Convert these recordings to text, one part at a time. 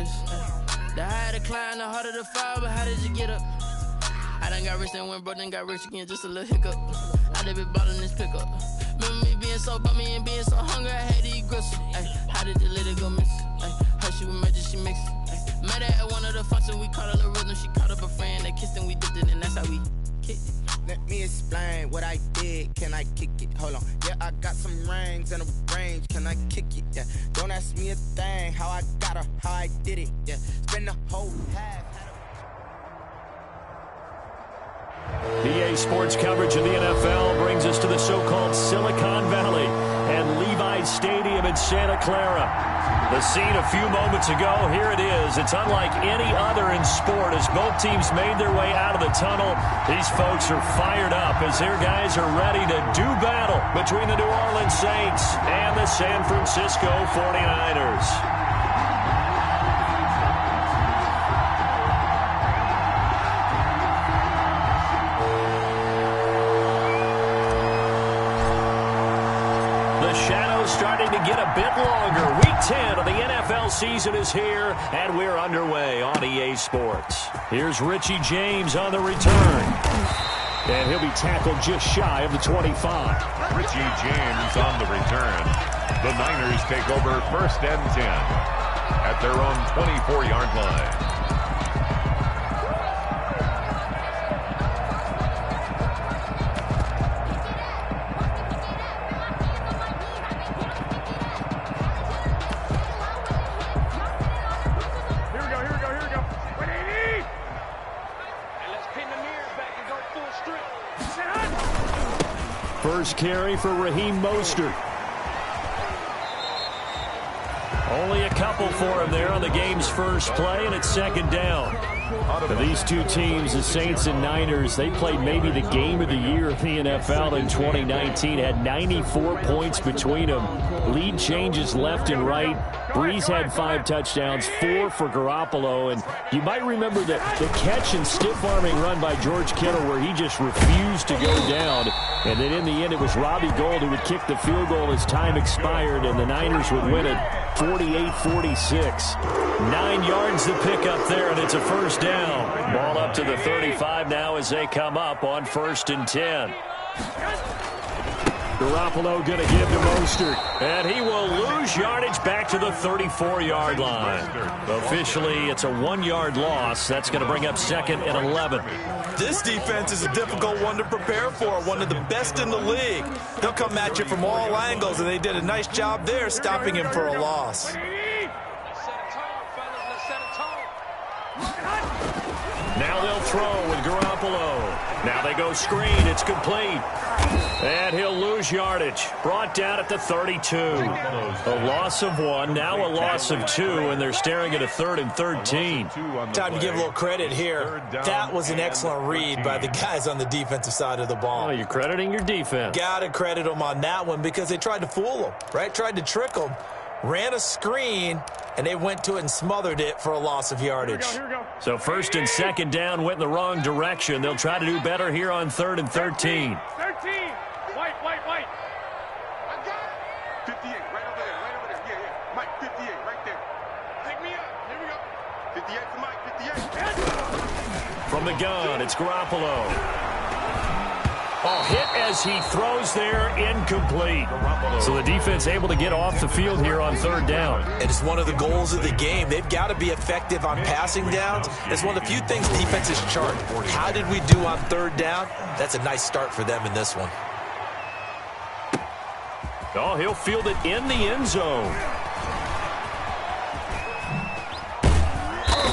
miss. The higher the climb, the harder the fall, but how did you get up? I done got rich and went broke, then got rich again, just a little hiccup. I done been ballin' this pickup. Remember me being so bummy and being so hungry, I had to eat gristle. How did the lady go miss? Her she was magic, she mixed. Met her at one of the functions, we caught her the rhythm. She caught up a friend, they kissed and we dipped it, and that's how we kicked it. Let me explain what I did. Can I kick it? Hold on. Yeah, I got some rings and a range. Can I kick it? Yeah. Don't ask me a thing. How I got her, how I did it. Yeah. Spend the whole half. EA Sports coverage of the NFL brings us to the so-called Silicon Valley and Levi's Stadium in Santa Clara. The scene a few moments ago, here it is. It's unlike any other in sport as both teams made their way out of the tunnel. These folks are fired up as their guys are ready to do battle between the New Orleans Saints and the San Francisco 49ers. Starting to get a bit longer. Week 10 of the NFL season is here, and we're underway on EA Sports. Here's Richie James on the return. And he'll be tackled just shy of the 25. Richie James on the return. The Niners take over 1st and 10 at their own 24-yard line. First carry for Raheem Mostert. Only a couple for him there on the game's first play, and it's 2nd down. For these two teams, the Saints and Niners, they played maybe the game of the year of the NFL in 2019. Had 94 points between them. Lead changes left and right. Breeze had 5 touchdowns, 4 for Garoppolo. And you might remember the catch and stiff-arming run by George Kittle where he just refused to go down. And then in the end, it was Robbie Gould who would kick the field goal as time expired, and the Niners would win it 48-46. 9 yards to pick up there, and it's a first down. Ball up to the 35 now as they come up on 1st and 10. Garoppolo going to give to Mostert, and he will lose yardage back to the 34-yard line. Officially, it's a 1-yard loss. That's going to bring up 2nd and 11. This defense is a difficult one to prepare for, one of the best in the league. They'll come at you from all angles, and they did a nice job there stopping him for a loss. Now they'll throw with Garoppolo. Now they go screen. It's complete. And he'll lose yardage. Brought down at the 32. A loss of 1, now a loss of 2, and they're staring at a 3rd and 13. Time to give a little credit here. That was an excellent read by the guys on the defensive side of the ball. Oh, you're crediting your defense. Got to credit them on that one because they tried to fool them, right? Tried to trick them. Ran a screen, and they went to it and smothered it for a loss of yardage. Here we go. So 1st and 2nd down went in the wrong direction. They'll try to do better here on 3rd and 13. 13. White. I got it. 58, right over there. Yeah. Mike, 58, right there. Pick me up. Here we go. 58 for Mike, 58. From the gun, it's Garoppolo. Oh, hit as he throws there, incomplete. So the defense able to get off the field here on 3rd down. And it's one of the goals of the game. They've got to be effective on passing downs. It's one of the few things defenses chart. How did we do on 3rd down? That's a nice start for them in this one. Oh, he'll field it in the end zone.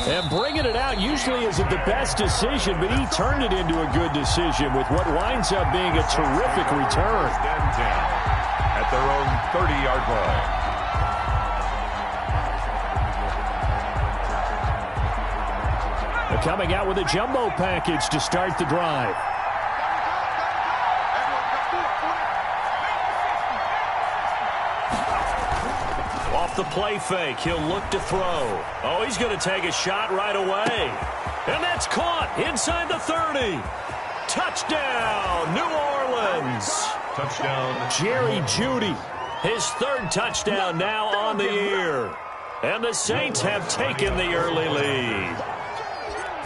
And bringing it out usually isn't the best decision, but he turned it into a good decision with what winds up being a terrific return. At their own 30-yard line. They're coming out with a jumbo package to start the drive. Off the play fake, he'll look to throw. Oh, he's going to take a shot right away. And that's caught inside the 30. Touchdown, New Orleans. Touchdown. Jerry Jeudy, his 3rd touchdown now on the year. And the Saints have taken the early lead.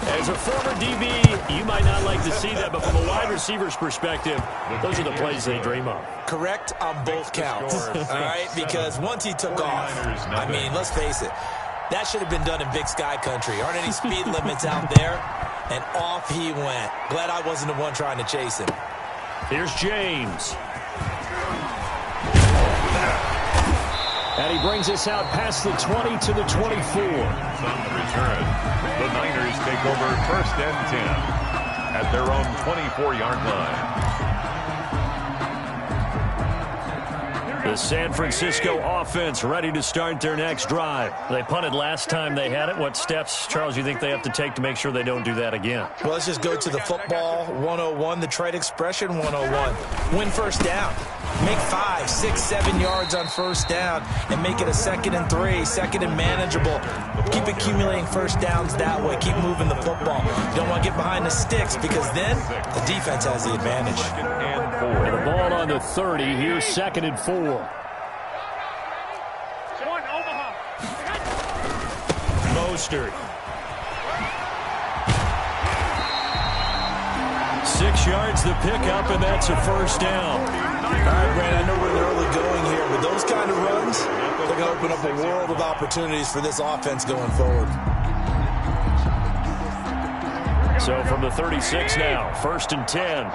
As a former DB, you might not like to see that, but from a wide receiver's perspective, those are the plays they dream of. Correct on both counts, all right? Because once he took off, I mean, let's face it, that should have been done in Big Sky country. Aren't any speed limits out there? And off he went. Glad I wasn't the one trying to chase him. Here's James. And he brings us out past the 20 to the 24. On the return, the Niners take over 1st and 10 at their own 24-yard line. The San Francisco offense ready to start their next drive. They punted last time they had it. What steps, Charles, you think they have to take to make sure they don't do that again? Well, let's just go to the football 101, the trade expression 101. Win first down. Make 5, 6, 7 yards on first down and make it a 2nd and 3, 2nd and manageable. Keep accumulating first downs that way. Keep moving the football. You don't want to get behind the sticks because then the defense has the advantage. And the ball on the 30. Here's 2nd and 4. Mostert. 6 yards the pickup, and that's a first down. All right, Brandon, I know we're in the early going here, but those kind of runs, they're going to open up a world of opportunities for this offense going forward. So from the 36 now, 1st and 10.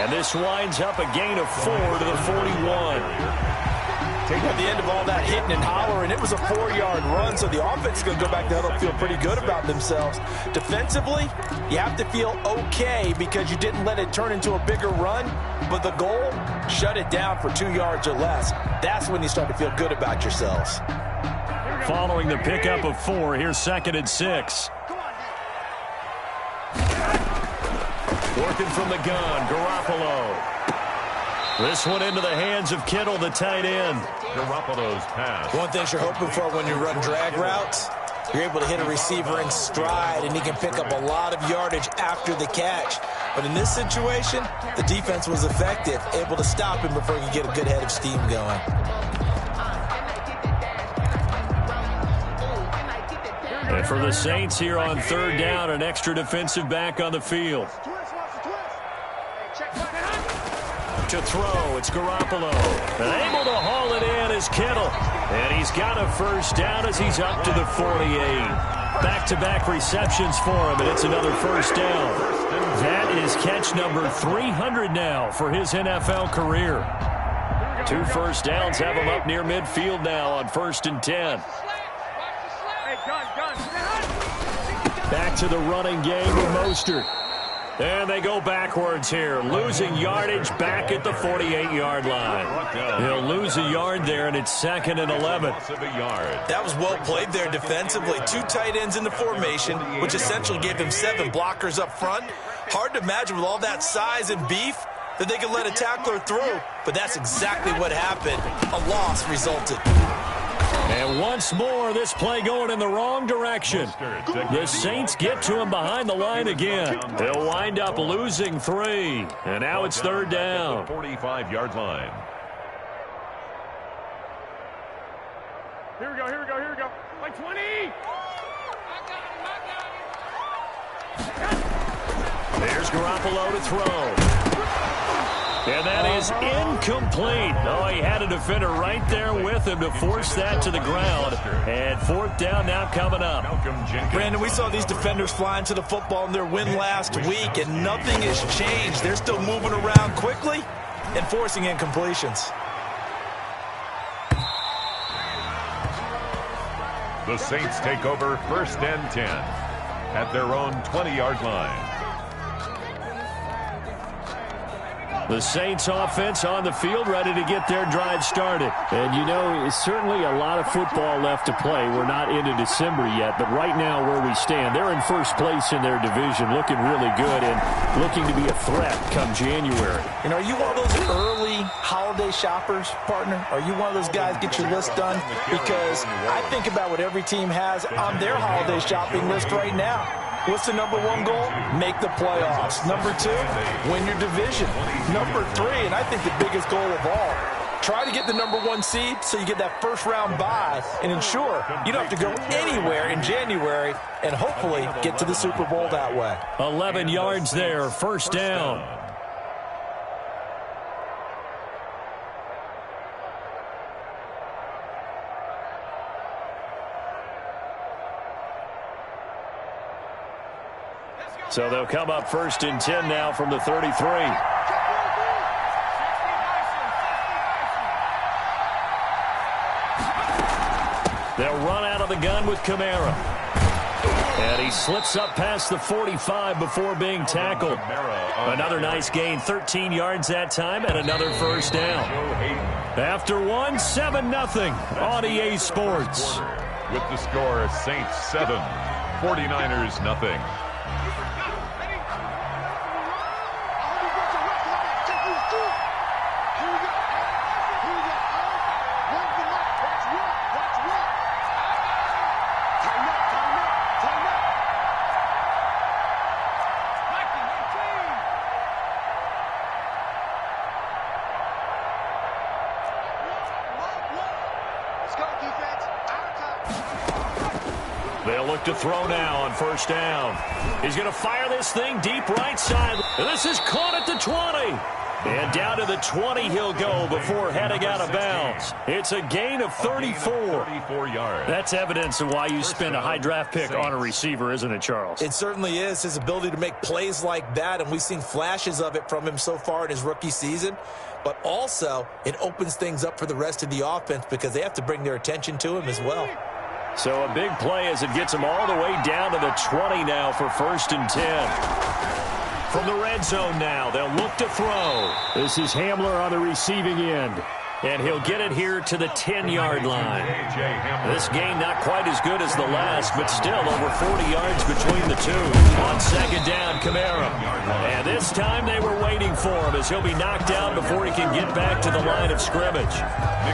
And this winds up a gain of 4 to the 41. At the end of all that hitting and hollering, it was a 4-yard run, so the offense is going to go back to huddle, feel pretty good about themselves. Defensively, you have to feel okay because you didn't let it turn into a bigger run, but the goal, shut it down for 2 yards or less. That's when you start to feel good about yourselves. Following the pickup of 4, here's 2nd and 6. Working from the gun, Garoppolo. This one into the hands of Kittle, the tight end. Garoppolo's pass. One thing you're hoping for when you run drag routes, you're able to hit a receiver in stride, and he can pick up a lot of yardage after the catch. But in this situation, the defense was effective, able to stop him before he could get a good head of steam going. And for the Saints here on 3rd down, an extra defensive back on the field. To throw, it's Garoppolo. And able to haul it in is Kittle. And he's got a first down as he's up to the 48. Back-to-back receptions for him, and it's another first down. That is catch number 300 now for his NFL career. 2 first downs have him up near midfield now on 1st and 10. Back to the running game with Mostert. And they go backwards here, losing yardage back at the 48-yard line. He'll lose a yard there, and it's 2nd and 11. That was well played there defensively. 2 tight ends in the formation, which essentially gave him 7 blockers up front. Hard to imagine with all that size and beef that they could let a tackler through, but that's exactly what happened. A loss resulted. And once more, this play going in the wrong direction. The Saints get to him behind the line again. They'll wind up losing 3. And now it's 3rd down. 45-yard line. Here we go, here we go, here we go. Like 20! There's Garoppolo to throw. And that is incomplete. Oh, he had a defender right there with him to force that to the ground. And 4th down now coming up. Brandon, we saw these defenders flying to the football in their win last week, and nothing has changed. They're still moving around quickly and forcing incompletions. The Saints take over 1st and 10 at their own 20-yard line. The Saints offense on the field ready to get their drive started. And, you know, it's certainly a lot of football left to play. We're not into December yet, but right now where we stand, they're in first place in their division, looking really good and looking to be a threat come January. And are you one of those early holiday shoppers, partner? Are you one of those guys get your list done? Because I think about what every team has on their holiday shopping list right now. What's the number one goal? Make the playoffs. Number 2, win your division. Number 3, and I think the biggest goal of all, try to get the number 1 seed so you get that first-round bye and ensure you don't have to go anywhere in January and hopefully get to the Super Bowl that way. 11 yards there, first down. So they'll come up first and 10 now from the 33. They'll run out of the gun with Kamara. And he slips up past the 45 before being tackled. Another nice gain, 13 yards that time, and another first down. After one, 7-0 on EA Sports. With the score, Saints 7, 49ers nothing. They'll look to throw now on first down. He's going to fire this thing deep right side. This is caught at the 20. And down to the 20 he'll go before heading out of bounds. It's a gain of 34. 34 yards. That's evidence of why you spend a high draft pick on a receiver, isn't it, Charles? It certainly is. His ability to make plays like that, and we've seen flashes of it from him so far in his rookie season. But also, it opens things up for the rest of the offense because they have to bring their attention to him as well. So a big play as it gets him all the way down to the 20 now for first and 10. From the red zone now, they'll look to throw. This is Hamler on the receiving end. And he'll get it here to the 10-yard line. This gain not quite as good as the last, but still over 40 yards between the two. On second down, Kamara. And this time they were waiting for him as he'll be knocked down before he can get back to the line of scrimmage.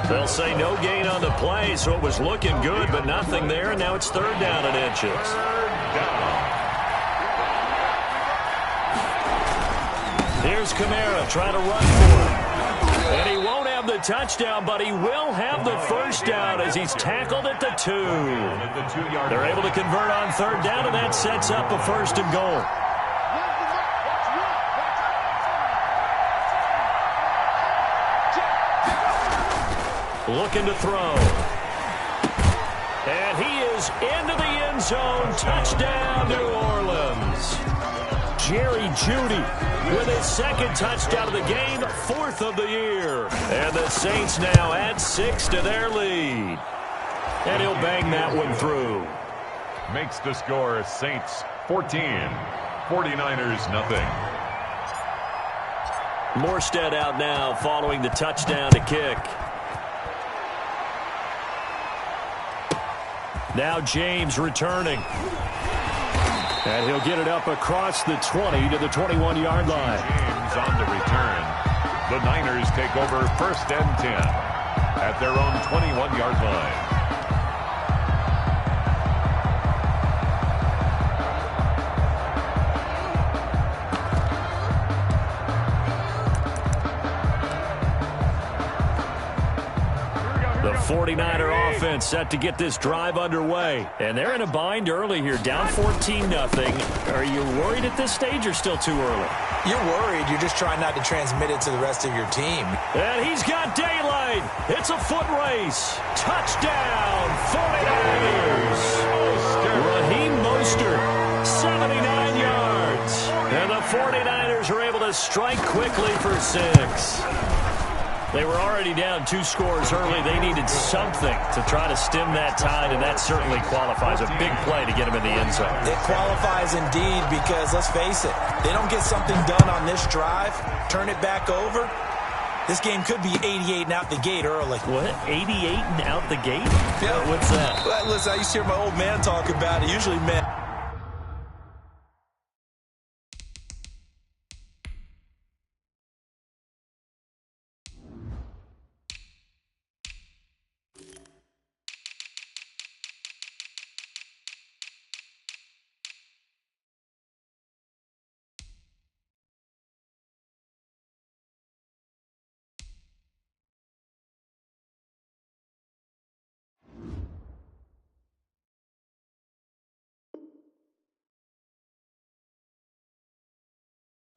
They'll say no gain on the play, so it was looking good, but nothing there, and now it's third down and inches. Here's Kamara trying to run for it. And he won't have the touchdown, but he will have the first down as he's tackled at the 2. They're able to convert on third down, and that sets up a first and goal. Looking to throw. And he is into the end zone. Touchdown, New Orleans. Jerry Jeudy with his second touchdown of the game, 4th of the year. And the Saints now add 6 to their lead. And he'll bang that one through. Makes the score Saints 14, 49ers nothing. Morstead out now following the touchdown to kick. Now James returning. And he'll get it up across the 20 to the 21-yard line. James on the return. The Niners take over first and 10 at their own 21-yard line. The 49er offense set to get this drive underway. And they're in a bind early here, down 14-0. Are you worried at this stage or still too early? You're worried. You're just trying not to transmit it to the rest of your team. And he's got daylight. It's a foot race. Touchdown, 49ers. Raheem Mostert, 79 yards. And the 49ers are able to strike quickly for 6. They were already down 2 scores early. They needed something to try to stem that tide, and that certainly qualifies. A big play to get them in the end zone. It qualifies indeed because, let's face it, they don't get something done on this drive, turn it back over, this game could be 88 and out the gate early. What? 88 and out the gate? Yeah. What's that? Well, listen, I used to hear my old man talk about it. Usually, man.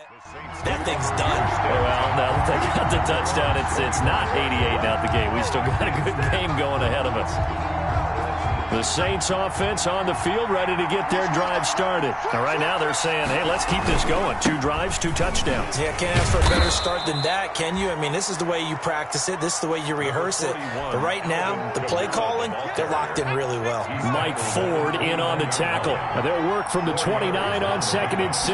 that thing's done. Well, now that they got the touchdown, it's not 88 out the game. We still got a good game going ahead of us. The Saints offense on the field, ready to get their drive started. Now, right now they're saying, hey, let's keep this going. 2 drives, 2 touchdowns. Yeah, can't ask for a better start than that, can you? I mean, this is the way you practice it. This is the way you rehearse it. But right now, the play calling, they're locked in really well. Mike Ford in on the tackle. Now they'll work from the 29 on 2nd and 6.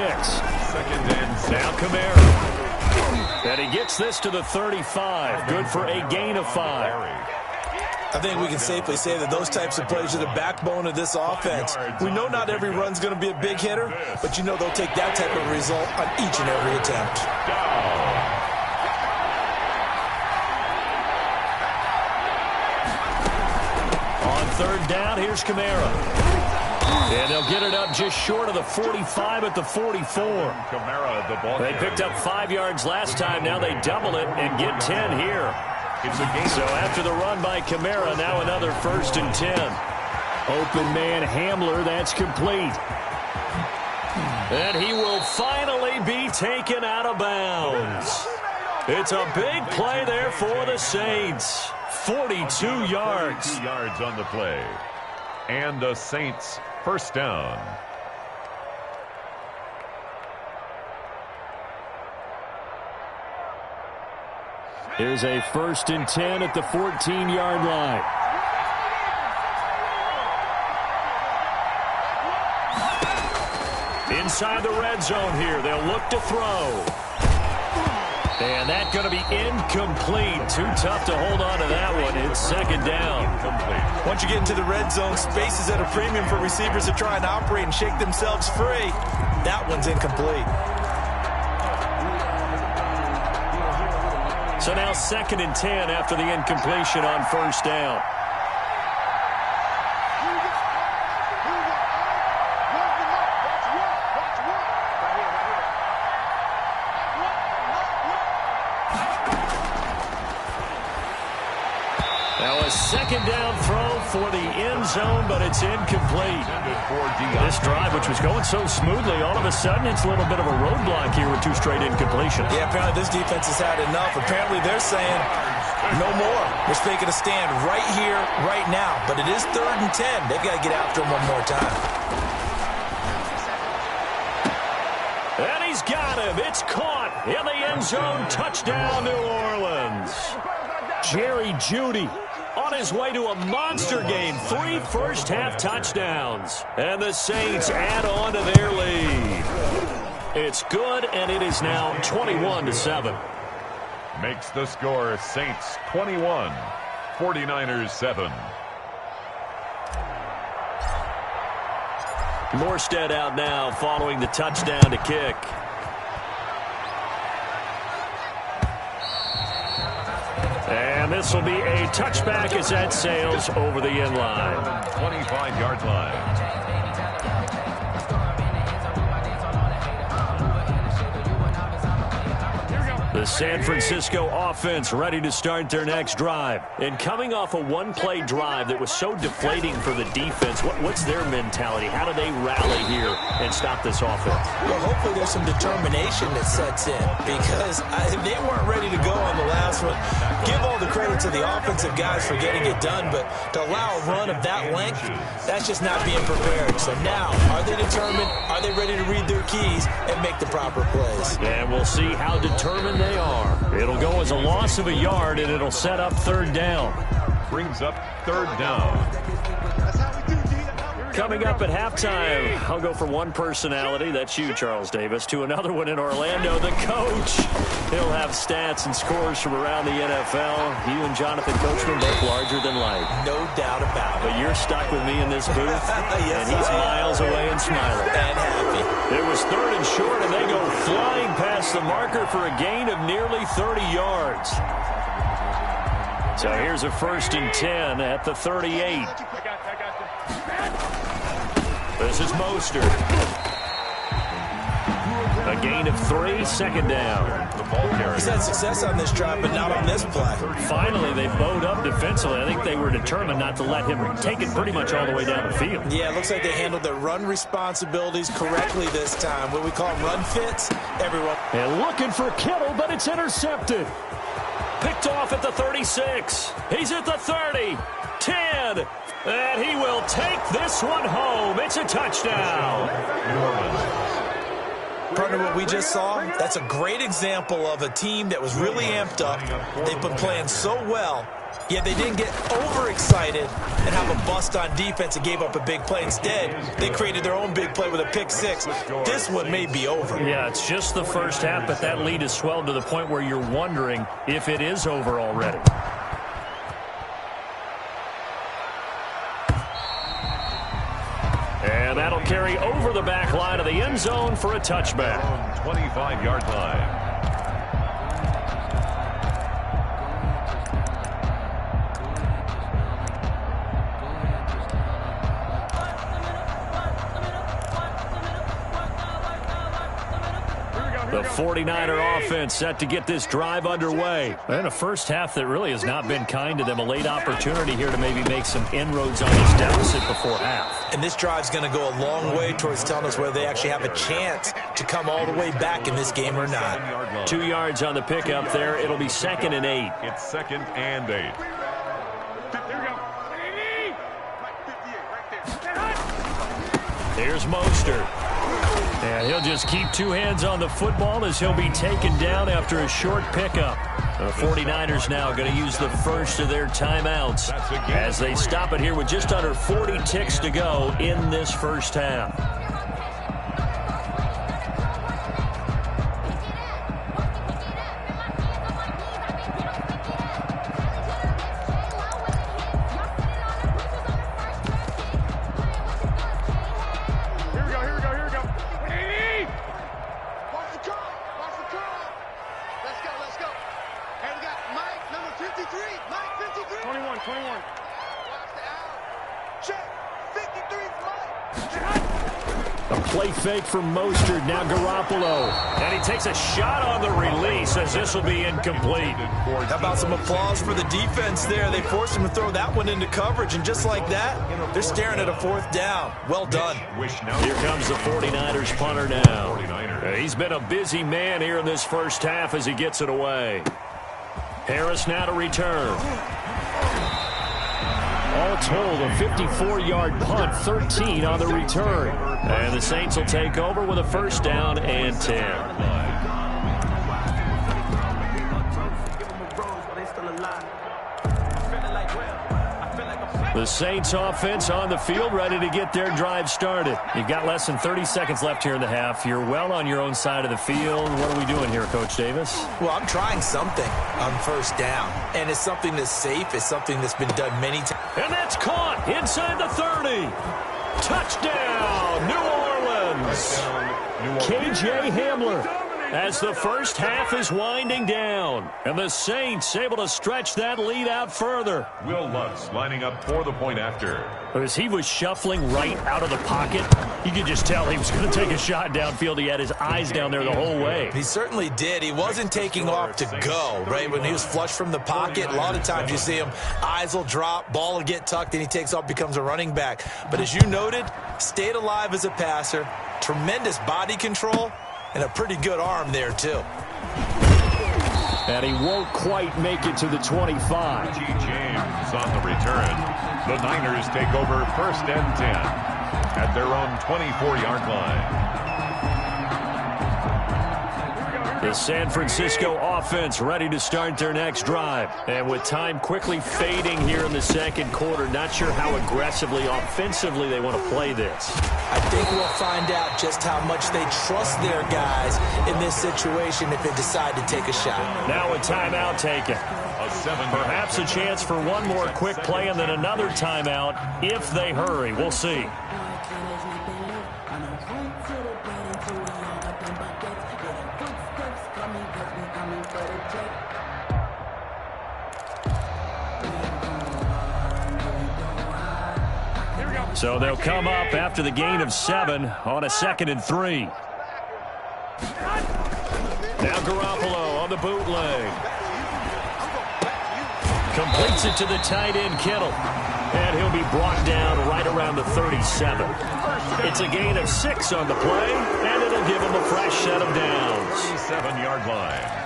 Now Kamara. And he gets this to the 35. Good for a gain of 5. I think we can safely say that those types of plays are the backbone of this offense. We know not every run's going to be a big hitter, but you know they'll take that type of result on each and every attempt. On 3rd down, here's Kamara. And they'll get it up just short of the 45 at the 44. Kamara, the ball. They picked up 5 yards last time. Now they double it and get 10 here. So after the run by Kamara, now another 1st and 10. Open man Hamler, that's complete. And he will finally be taken out of bounds. It's a big play there for the Saints. 42 yards. 42 yards on the play. And the Saints, 1st down. Here's a 1st and 10 at the 14-yard line. Inside the red zone here. They'll look to throw. And that's going to be incomplete. Too tough to hold on to that one. It's 2nd down. Once you get into the red zone, space is at a premium for receivers to try and operate and shake themselves free. That one's incomplete. So now 2nd and 10 after the incompletion on 1st down. Now a 2nd down throw for the end zone, but it's incomplete. This drive, which was going so smoothly, all of a sudden it's a little bit of a roadblock here with 2 straight incompletions. Yeah, apparently this defense has had enough. Apparently they're saying no more. We're making a stand right here, right now. But it is 3rd and 10. They've got to get after him one more time. And he's got him. It's caught in the end zone. Touchdown, New Orleans. Jerry Jeudy on his way to a monster game. 3 first-half touchdowns. And the Saints add on to their lead. It's good, and it is now 21-7. Makes the score Saints 21, 49ers 7. Morstead out now following the touchdown to kick. And this will be a touchback as that sails over the end line. 25-yard line. The San Francisco offense ready to start their next drive. And coming off a one-play drive that was so deflating for the defense, what's their mentality? How do they rally here and stop this offense? Well, hopefully there's some determination that sets in because they weren't ready to go on the last one. Give all the credit to the offensive guys for getting it done, but to allow a run of that length, that's just not being prepared. So now, are they determined? Are they ready to read their keys and make the proper plays? And we'll see how determined they are. It'll go as a loss of a yard, and it'll set up 3rd down. Brings up 3rd down. Coming up at halftime, I'll go from one personality, that's you, Charles Davis, to another one in Orlando, the coach. He'll have stats and scores from around the NFL. You and Jonathan Coachman both larger than life. No doubt about it. But you're stuck with me in this booth, yes, and he's miles away and smiling. And happy. It was 3rd and short, and they go flying past the marker for a gain of nearly 30 yards. So here's a 1st and 10 at the 38. This is Mostert. A gain of 3, second down. The ball carrier. He's had success on this drive, but not on this play. Finally, they bowed up defensively. I think they were determined not to let him take it pretty much all the way down the field. Yeah, it looks like they handled their run responsibilities correctly this time. What we call run fits, everyone. And looking for Kittle, but it's intercepted. Picked off at the 36. He's at the 30. 10. And he will take this one home. It's a touchdown. Partner, what we just saw, that's a great example of a team that was really amped up. They've been playing so well, yet they didn't get overexcited and have a bust on defense and gave up a big play. Instead, they created their own big play with a pick six. This one may be over. Yeah, it's just the first half, but that lead has swelled to the point where you're wondering if it is over already. And that'll carry over the back line of the end zone for a touchback. 25-yard line. The 49er offense set to get this drive underway. And a first half that really has not been kind to them. A late opportunity here to maybe make some inroads on this deficit before half. And this drive's going to go a long way towards telling us whether they actually have a chance to come all the way back in this game or not. 2 yards on the pickup there. It'll be 2nd and 8. It's 2nd and 8. Here's Mostert. And he'll just keep 2 hands on the football as he'll be taken down after a short pickup. The 49ers now going to use the first of their timeouts as they stop it here with just under 40 ticks to go in this first half. Fake from Mostert, now Garoppolo. And he takes a shot on the release as this will be incomplete. How about some applause for the defense there? They forced him to throw that one into coverage, and just like that, they're staring at a 4th down. Well done. Here comes the 49ers punter now. He's been a busy man here in this first half as he gets it away. Harris now to return. All told, a 54-yard punt, 13 on the return. And the Saints will take over with a first down and 10. The Saints offense on the field, ready to get their drive started. You've got less than 30 seconds left here in the half. You're well on your own side of the field. What are we doing here, Coach Davis? Well, I'm trying something on first down, and it's something that's safe. It's something that's been done many times. And that's caught inside the 30. Touchdown, New Orleans. KJ Hamler. As the first half is winding down. And the Saints able to stretch that lead out further. Will Lutz lining up for the point after. As he was shuffling right out of the pocket, you could just tell he was going to take a shot downfield. He had his eyes down there the whole way. He certainly did. He wasn't taking off to go, right? When he was flush from the pocket, a lot of times you see him, eyes will drop, ball will get tucked, and he takes off, becomes a running back. But as you noted, stayed alive as a passer, tremendous body control, and a pretty good arm there, too. And he won't quite make it to the 25. G. James on the return. The Niners take over 1st and 10 at their own 24-yard line. The San Francisco offense ready to start their next drive. And with time quickly fading here in the second quarter, not sure how aggressively, offensively they want to play this. I think we'll find out just how much they trust their guys in this situation if they decide to take a shot. Now a timeout taken. Perhaps a chance for one more quick play and then another timeout if they hurry. We'll see. So they'll come up after the gain of 7 on a 2nd and 3. Now Garoppolo on the bootleg. Completes it to the tight end, Kittle. And he'll be brought down right around the 37. It's a gain of 6 on the play, and it'll give him a fresh set of downs. 37-yard line.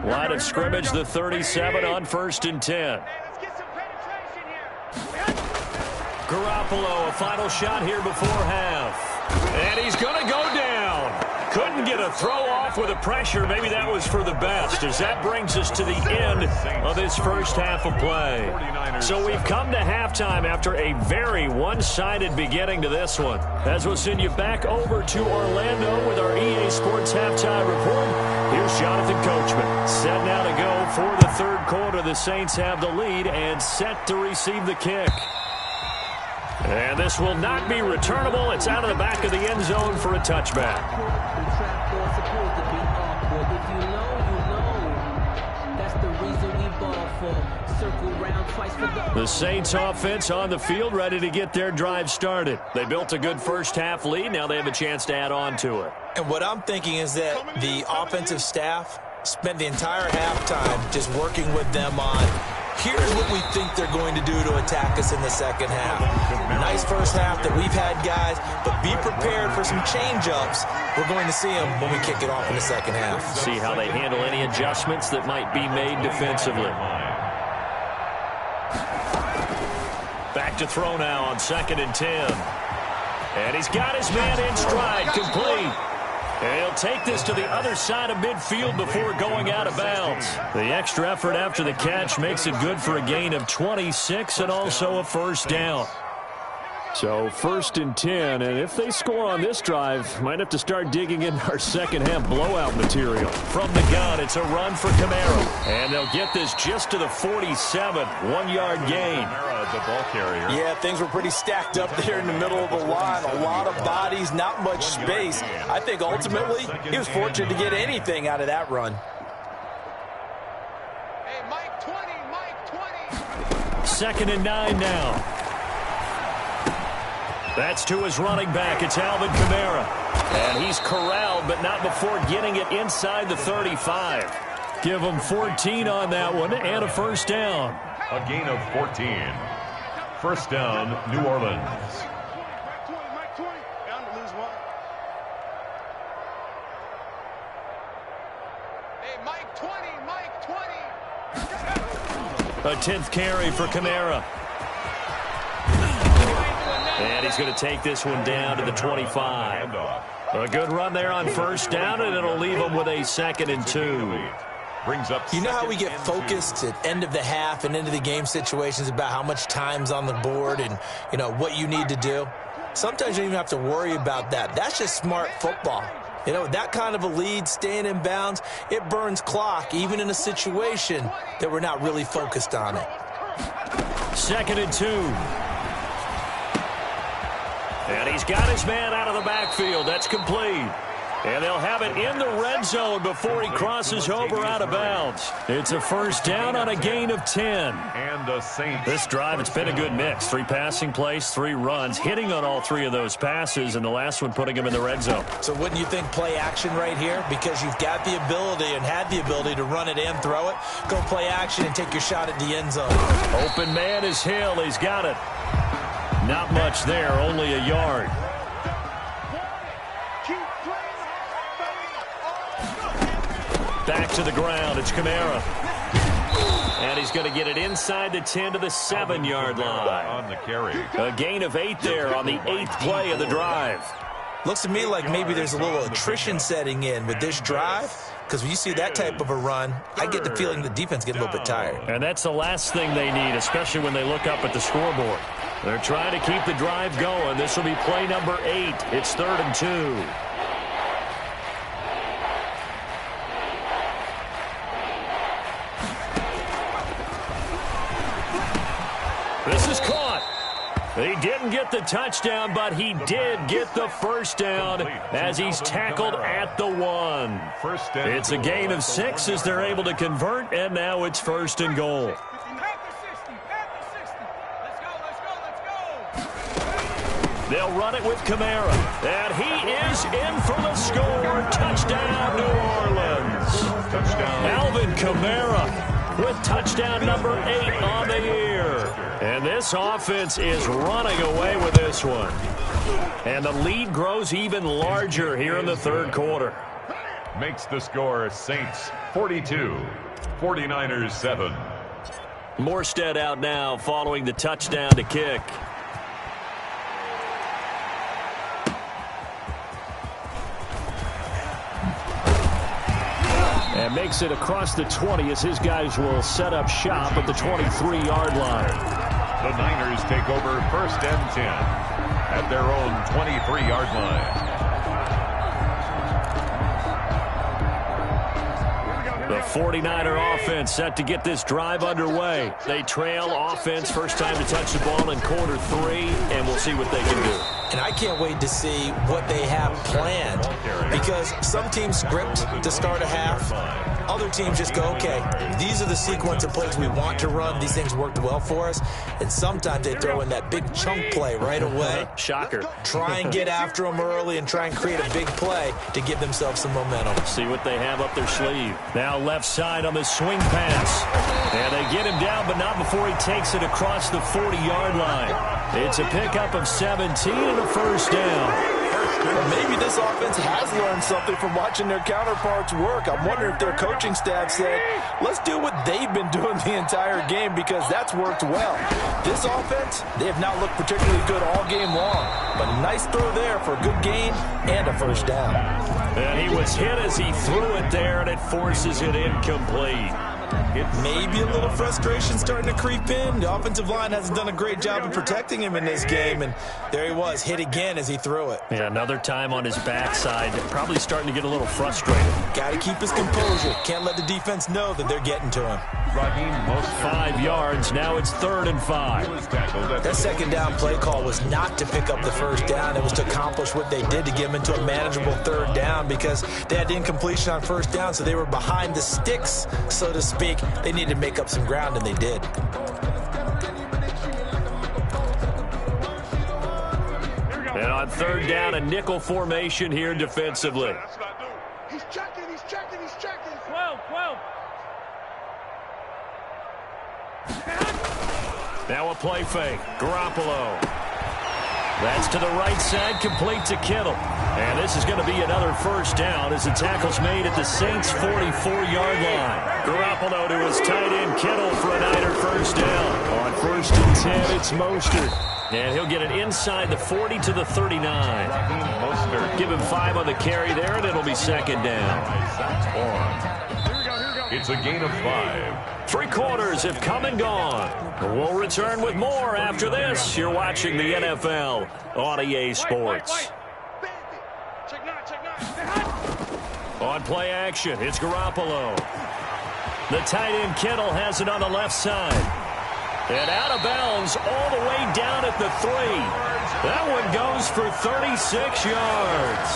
Line of scrimmage, the 37 on 1st and 10. Garoppolo, a final shot here before half. And he's going to go down. Couldn't get a throw off with the pressure. Maybe that was for the best, as that brings us to the end of this first half of play. So we've come to halftime after a very one-sided beginning to this one. As we'll send you back over to Orlando with our EA Sports Halftime Report, here's Jonathan Coachman. Set now to go for the third quarter. The Saints have the lead and set to receive the kick. And this will not be returnable. It's out of the back of the end zone for a touchback. The Saints offense on the field, ready to get their drive started. They built a good first half lead. Now they have a chance to add on to it. And what I'm thinking is that the offensive staff spent the entire halftime just working with them on, here's what we think they're going to do to attack us in the second half. Nice first half that we've had, guys, but be prepared for some change-ups. We're going to see them when we kick it off in the second half. See how they handle any adjustments that might be made defensively. Back to throw now on 2nd and 10. And he's got his man in stride, complete. And he'll take this to the other side of midfield before going out of bounds. The extra effort after the catch makes it good for a gain of 26 and also a first down. So 1st and 10, and if they score on this drive, might have to start digging in our second half blowout material. From the gun, it's a run for Kamara. And they'll get this just to the 47, 1-yard gain. The ball carrier. Yeah, things were pretty stacked up there in the middle of the line. A lot of bodies, not much space. I think ultimately he was fortunate to get anything out of that run. Hey, Mike 20, Mike 20. 2nd and 9 now. That's to his running back. It's Alvin Kamara. And he's corralled, but not before getting it inside the 35. Give him 14 on that one and a first down. A gain of 14. First down, New Orleans. Mike 20. Down to lose one. Hey, Mike 20, Mike 20. A 10th carry for Kamara. And he's going to take this one down to the 25. A good run there on first down, and it'll leave him with a 2nd and 2. Brings up. You know how we get focused at end of the half and into the game situations about how much time's on the board and, you know, what you need to do? Sometimes you don't even have to worry about that. That's just smart football. You know, that kind of a lead, staying in bounds, it burns clock, even in a situation that we're not really focused on it. 2nd and 2. And he's got his man out of the backfield. That's complete. And they'll have it in the red zone before he crosses over out of bounds. It's a first down on a gain of 10. And the Saints. This drive, it's been a good mix. 3 passing plays, 3 runs, hitting on all 3 of those passes, and the last one putting him in the red zone. So wouldn't you think play action right here? Because you've got the ability and had the ability to run it and throw it. Go play action and take your shot at the end zone. Open man is Hill. He's got it. Not much there, only a yard. Back to the ground, it's Kamara. And he's going to get it inside the 10 to the 7-yard line. On the carry. A gain of 8 there on the 8th play of the drive. Looks to me like maybe there's a little attrition setting in with this drive, because when you see that type of a run, I get the feeling the defense gets a little bit tired. And that's the last thing they need, especially when they look up at the scoreboard. They're trying to keep the drive going. This will be play number 8. It's 3rd and 2. This is caught. He didn't get the touchdown, but he did get the first down as he's tackled at the 1. It's a gain of 6 as they're able to convert, and now it's 1st and goal. They'll run it with Kamara, and he is in for the score. Touchdown, New Orleans. Alvin Kamara with touchdown number 8 on the year. And this offense is running away with this one. And the lead grows even larger here in the 3rd quarter. Makes the score Saints 42, 49ers 7. Morstead out now following the touchdown to kick. And makes it across the 20 as his guys will set up shop at the 23-yard line. The Niners take over 1st and 10 at their own 23-yard line. The 49er offense set to get this drive underway. They trail offense, first time to touch the ball in quarter 3, and we'll see what they can do. And I can't wait to see what they have planned, because some teams script to start a half. Other teams just go, okay, these are the sequence of plays we want to run. These things worked well for us. And sometimes they throw in that big chunk play right away. Shocker. Try and get after them early and try and create a big play to give themselves some momentum. See what they have up their sleeve. Now left side on the swing pass. And they get him down, but not before he takes it across the 40-yard line. It's a pickup of 17 and a 1st down. Maybe this offense has learned something from watching their counterparts work. I'm wondering if their coaching staff said, let's do what they've been doing the entire game, because that's worked well. This offense, they have not looked particularly good all game long, but a nice throw there for a good gain and a 1st down. And he was hit as he threw it there, and it forces it incomplete. Maybe a little frustration starting to creep in. The offensive line hasn't done a great job of protecting him in this game, and there he was, hit again as he threw it. Yeah, another time on his backside, probably starting to get a little frustrated. Got to keep his composure. Can't let the defense know that they're getting to him. 5 yards, now it's 3rd and 5. That 2nd down play call was not to pick up the 1st down. It was to accomplish what they did to get them into a manageable 3rd down, because they had incompletion on 1st down, so they were behind the sticks, so to speak. They needed to make up some ground, and they did. And on 3rd down, a nickel formation here defensively. That's what I do. He's checking, he's checking, he's checking. 12. Now a play fake. Garoppolo. That's to the right side, complete to Kittle. And this is going to be another 1st down as the tackle's made at the Saints' 44-yard line. Garoppolo to his tight end, Kittle, for a Niner 1st down. On 1st and 10, it's Mostert. And he'll get it inside the 40 to the 39. Give him 5 on the carry there, and it'll be 2nd down. It's a gain of 5. 3 quarters have come and gone. We'll return with more after this. You're watching the NFL on EA Sports. On play action, it's Garoppolo. The tight end Kittle has it on the left side. And out of bounds all the way down at the 3. That one goes for 36 yards.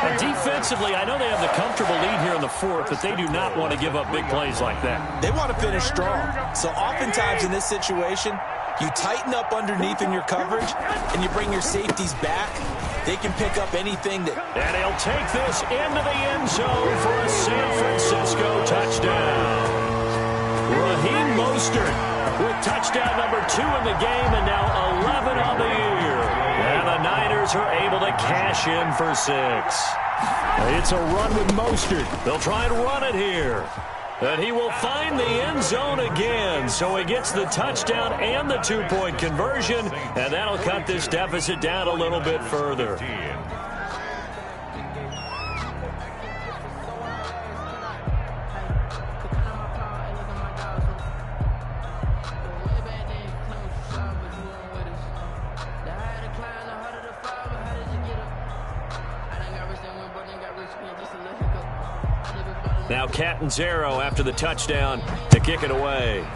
And defensively, I know they have the comfortable lead here in the 4th, but they do not want to give up big plays like that. They want to finish strong. So oftentimes in this situation, you tighten up underneath in your coverage, and you bring your safeties back. They can pick up anything that... And he'll take this into the end zone for a San Francisco touchdown. Raheem Mostert with touchdown number 2 in the game, and now 11 on the year. And the Niners are able to cash in for 6. It's a run with Mostert. They'll try and run it here. And he will find the end zone again. So he gets the touchdown and the 2-point conversion, and that'll cut this deficit down a little bit further. Now Catanzaro after the touchdown to kick it away.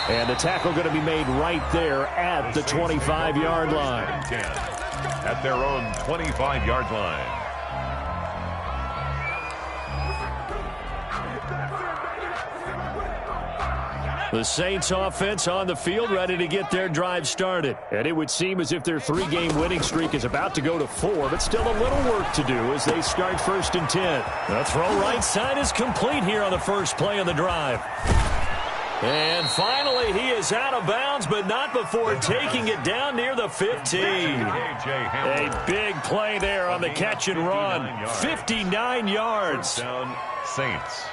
And the tackle going to be made right there at the 25-yard line. At their own 25-yard line. The Saints offense on the field, ready to get their drive started. And it would seem as if their 3-game winning streak is about to go to 4, but still a little work to do as they start 1st and 10. The throw right side is complete here on the first play of the drive. And finally, he is out of bounds, but not before taking it down near the 15. A big play there on the catch and run. 59 yards. Down Saints.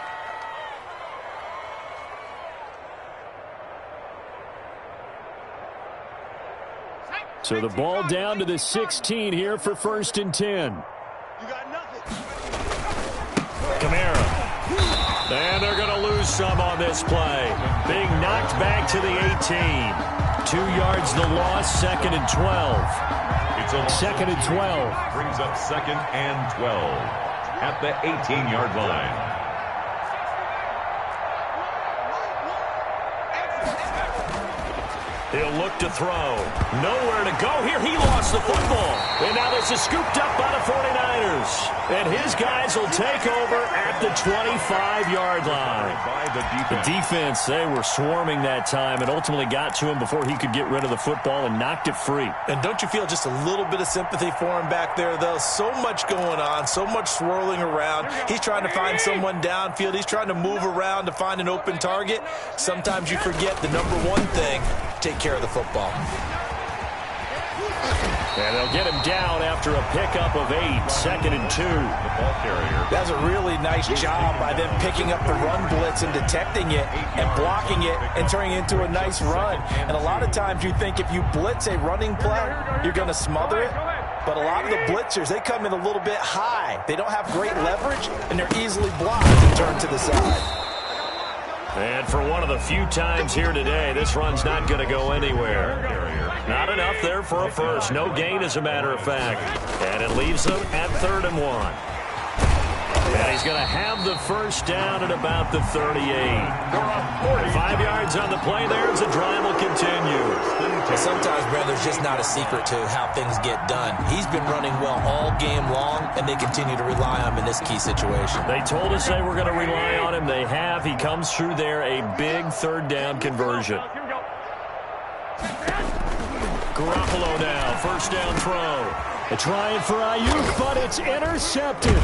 So the ball down to the 16 here for 1st and 10. Kamara. And they're going to lose some on this play. Being knocked back to the 18. 2 yards the loss, 2nd and 12. It's a 2nd and 12. Brings up 2nd and 12 at the 18-yard line. He'll look to throw. Nowhere to go here. He lost the football. And now this is scooped up by the 49ers. And his guys will take over at the 25-yard line. The defense, they were swarming that time and ultimately got to him before he could get rid of the football and knocked it free. And don't you feel just a little bit of sympathy for him back there, though? So much going on, so much swirling around. He's trying to find someone downfield. He's trying to move around to find an open target. Sometimes you forget the number one thing, take care of the football. And they'll get him down after a pickup of 8, 2nd and 2. The ball carrier. That's a really nice job by them picking up the run blitz and detecting it and blocking it and turning it into a nice run. And a lot of times you think if you blitz a running play, you're going to smother it. But a lot of the blitzers, they come in a little bit high. They don't have great leverage, and they're easily blocked and turned to the side. And for one of the few times here today, this run's not going to go anywhere. Not enough there for a first. No gain, as a matter of fact. And it leaves them at 3rd and 1. And he's going to have the first down at about the 38. 5 yards on the play there as the drive will continue. Sometimes, Brad, there's just not a secret to how things get done. He's been running well all game long, and they continue to rely on him in this key situation. They told us they were going to rely on him. They have. He comes through there, a big 3rd down conversion. Garoppolo now, 1st down throw. They're trying for Ayuk, but it's intercepted.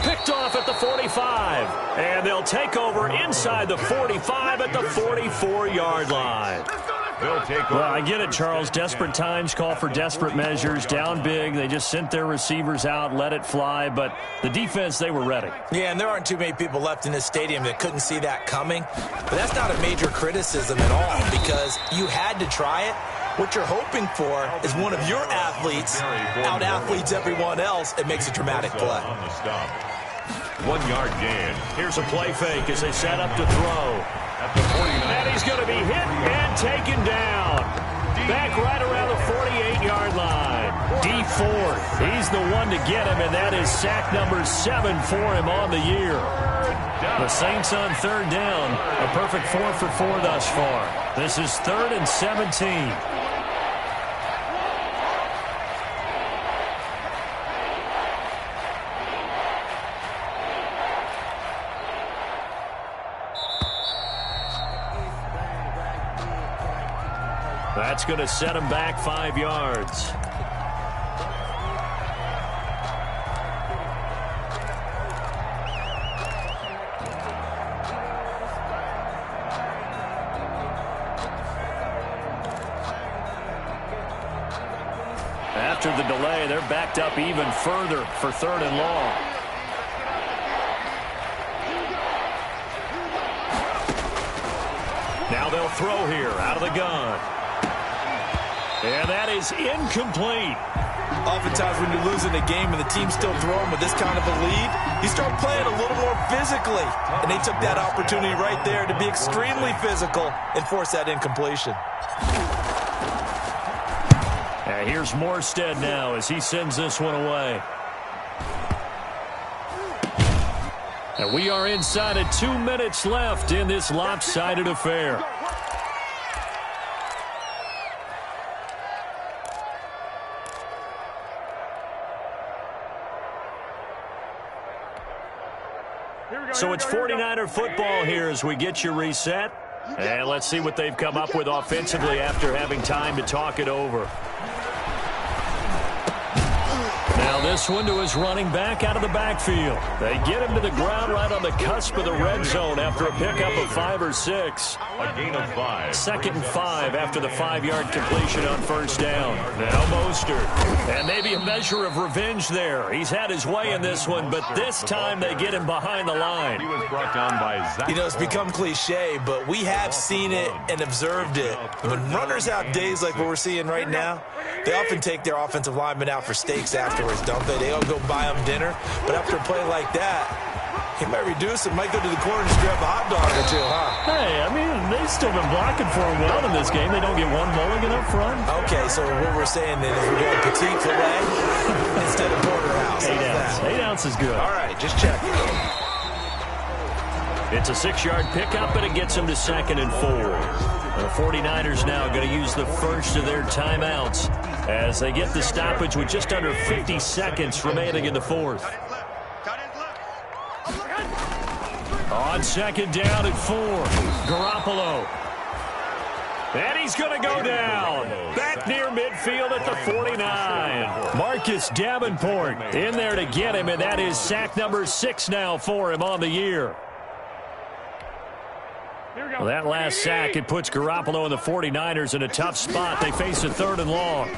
Picked off at the 45. And they'll take over inside the 45 at the 44-yard line. Well, I get it, Charles. Desperate times call for desperate measures. Down big. They just sent their receivers out, let it fly. But the defense, they were ready. Yeah, and there aren't too many people left in this stadium that couldn't see that coming. But that's not a major criticism at all because you had to try it. What you're hoping for is one of your athletes out-athletes everyone else and makes a dramatic play. 1 yard gain. Here's a play fake as they set up to throw. At the 49. And he's going to be hit and taken down. Back right around the 48-yard line. D Ford, he's the one to get him, and that is sack number 7 for him on the year. The Saints on 3rd down. A perfect 4 for 4 thus far. This is 3rd and 17. That's going to set him back 5 yards. After the delay, they're backed up even further for 3rd and long. Now they'll throw here out of the gun. And that is incomplete. Oftentimes when you're losing a game and the team's still throwing with this kind of a lead, you start playing a little more physically. And they took that opportunity right there to be extremely physical and force that incompletion. And here's Morstead now as he sends this one away. And we are inside of 2 minutes left in this lopsided affair. So it's 49er football here as we get you reset. And let's see what they've come up with offensively after having time to talk it over. Now this one to his running back out of the backfield. They get him to the ground right on the cusp of the red zone after a pickup of 5 or 6. A gain of 5. 2nd and 5 after the 5-yard completion on first down. Now Mostert. And maybe a measure of revenge there. He's had his way in this one, but this time they get him behind the line. He was brought down by Zach. You know, it's become cliche, but we have seen it and observed it. When runners have days like what we're seeing right now, they often take their offensive linemen out for steaks afterwards, don't they? They all go buy them dinner. But after a play like that, he might reduce it, might go to the corner and just grab a hot dog or two, huh? Hey, I mean, they've still been blocking for him well in this game. They don't get one mulligan up front. Okay, so what we're saying then is we're going petite filet instead of porterhouse. 8 ounce. 8 ounce is good. All right, just check. It's a 6-yard pickup, and it gets them to 2nd and 4. The 49ers now going to use the first of their timeouts as they get the stoppage with just under 50 seconds remaining in the 4th. On 2nd down and 4, Garoppolo. And he's going to go down. Back near midfield at the 49. Marcus Davenport in there to get him, and that is sack number 6 now for him on the year. Well, that last sack, it puts Garoppolo and the 49ers in a tough spot. They face a 3rd and long.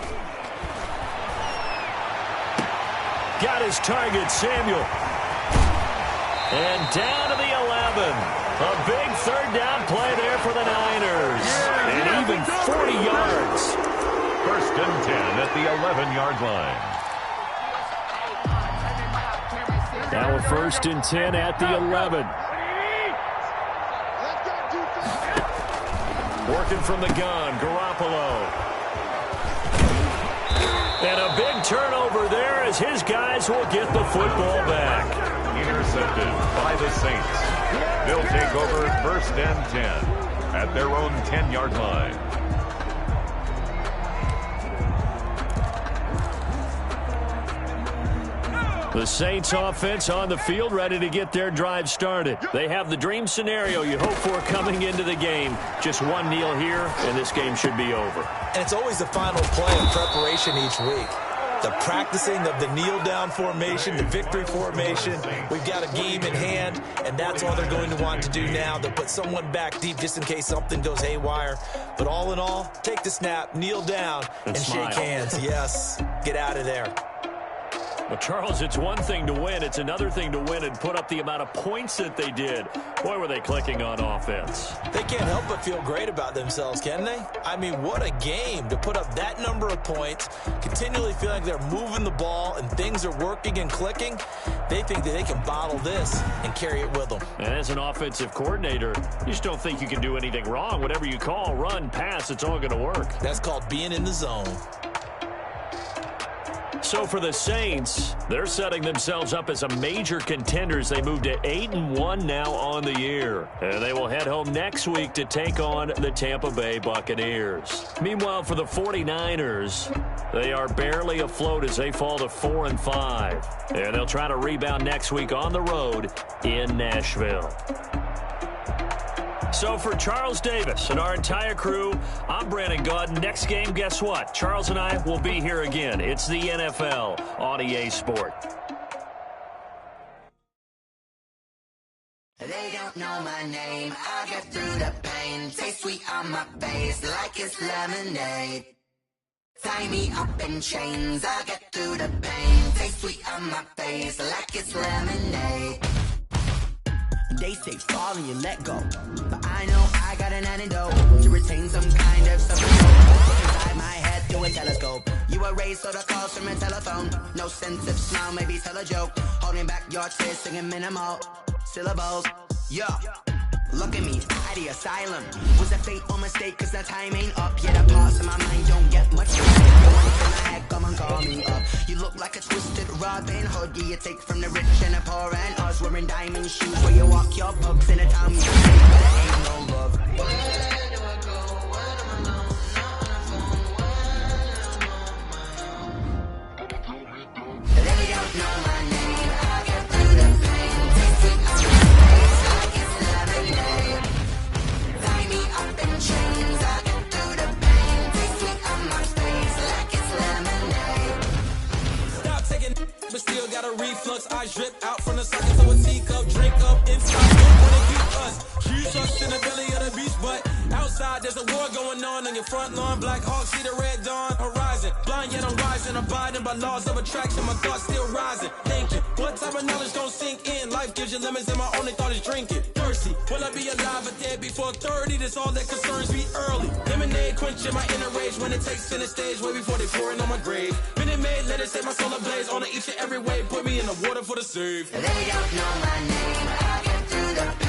Got his target, Samuel. And down to the 11. A big 3rd down play there for the Niners. And even 40 yards. 1st and 10 at the 11-yard line. Now a 1st and 10 at the 11. Working from the gun, Garoppolo. And a big turnover there as his guys will get the football back. Intercepted by the Saints. They'll take over 1st and 10 at their own 10-yard line. The Saints offense on the field ready to get their drive started. They have the dream scenario you hope for coming into the game. Just one kneel here, and this game should be over. And it's always the final play of preparation each week. The practicing of the kneel-down formation, the victory formation. We've got a game in hand, and that's all they're going to want to do now. They'll put someone back deep just in case something goes haywire. But all in all, take the snap, kneel down, and shake hands. Yes, get out of there. Well, Charles, it's one thing to win. It's another thing to win and put up the amount of points that they did. Boy, were they clicking on offense. They can't help but feel great about themselves, can they? I mean, what a game to put up that number of points, continually feeling like they're moving the ball and things are working and clicking. They think that they can bottle this and carry it with them. And as an offensive coordinator, you just don't think you can do anything wrong. Whatever you call, run, pass, it's all going to work. That's called being in the zone. So for the Saints, they're setting themselves up as a major contenders. They move to 8-1 now on the year. And they will head home next week to take on the Tampa Bay Buccaneers. Meanwhile, for the 49ers, they are barely afloat as they fall to 4-5. And they'll try to rebound next week on the road in Nashville. So for Charles Davis and our entire crew, I'm Brandon Gaudin. Next game, guess what? Charles and I will be here again. It's the NFL on EA Sport. They don't know my name. I get through the pain. Taste sweet on my face like it's lemonade. Tie me up in chains. I get through the pain. Taste sweet on my face like it's lemonade. They say fall and you let go, but I know I got an antidote to retain some kind of self-control. Inside my head through a telescope, you erase all the calls from a telephone. No sense of smile, maybe tell a joke. Holding back your tears, singing minimal syllables. Yeah, look at me, at the asylum. Was a fate or mistake, cause the time ain't up. Yeah, the parts of my mind don't get much better. You want to my head, come and call me up. You look like a twisted Robin Hood. Yeah, you take from the rich and the poor and us. Wearing diamond shoes where you walk your bugs in a town you think, but it ain't no love. Where do I go? When I'm alone, not on the phone, when I'm on my own. They don't know my name. I get through the pain. Taste it on my face. going on your front lawn. Black Hawk, see the red dawn horizon. Blind yet I'm rising, abiding by laws of attraction. My thoughts still rising. Thinking, what type of knowledge gon' sink in? Life gives you lemons and my only thought is drinking. Thirsty, will I be alive or dead before 30? That's all that concerns me early. Lemonade quenching my inner rage when it takes center stage. Way before they pouring on my grave. Minute Maid, let it set my soul ablaze. On each and every way, put me in the water for the save. They don't know my name, I get through the pain.